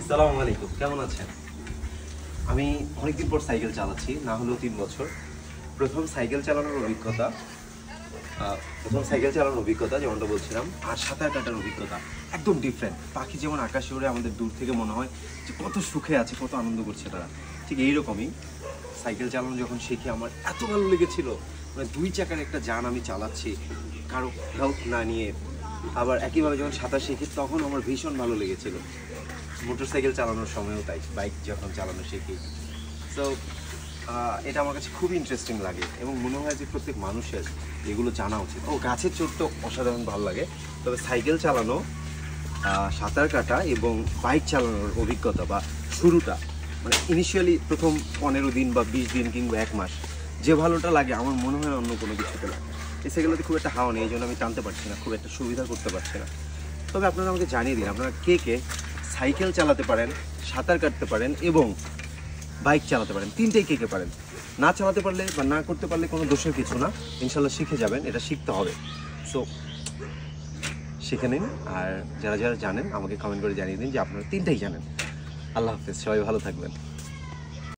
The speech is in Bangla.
আসসালামু আলাইকুম, কেমন আছেন? আমি অনেকদিন পর সাইকেল চালাচ্ছি, না হলেও 3 বছর। প্রথম সাইকেল চালানোর অভিজ্ঞতা যেমনটা বলছিলাম, আর সাঁতার কাটার অভিজ্ঞতা একদম ডিফারেন্ট। পাখি যেমন আকাশে উড়ে আমাদের দূর থেকে মনে হয় যে কত সুখে আছে, কত আনন্দ করছে তারা, ঠিক এইরকমই সাইকেল চালানো যখন শিখে আমার এত ভালো লেগেছিল। মানে 2 চাকার একটা যান আমি চালাচ্ছি কারো হেল্প না নিয়ে। আবার একইভাবে যখন সাঁতার শিখি তখন আমার ভীষণ ভালো লেগেছিল। মোটরসাইকেল চালানোর সময়ও তাই, বাইক যখন চালানো শিখি। সো এটা আমার কাছে খুবই ইন্টারেস্টিং লাগে এবং মনে হয় যে প্রত্যেক মানুষের এগুলো জানা উচিত। গাছের চোট তো অসাধারণ ভালো লাগে, তবে সাইকেল চালানো, সাঁতার কাটা এবং বাইক চালানোর অভিজ্ঞতা বা শুরুটা, মানে ইনিশিয়ালি প্রথম 15 দিন বা 20 দিন কিংবা 1 মাস যে ভালোটা লাগে আমার মনে হয় অন্য কোনো কিছুতে লাগে। এই সাইকেলতে খুব একটা হাওয়া নেই, এই জন্য আমি টানতে পারছি না, খুব একটা সুবিধা করতে পারছি না। তবে আপনারা আমাকে জানিয়ে দিন আপনারা কে কে সাইকেল চালাতে পারেন, সাঁতার কাটতে পারেন এবং বাইক চালাতে পারেন। তিনটেই কে কে পারেন। না চালাতে পারলে বা না করতে পারলে কোনো দোষের কিছু না, ইনশাল্লাহ শিখে যাবেন, এটা শিখতে হবে। সো শিখে নিন, আর যারা যারা জানেন আমাকে কমেন্ট করে জানিয়ে দিন যে আপনারা তিনটেই জানেন। আল্লাহ হাফেজ, সবাই ভালো থাকবেন।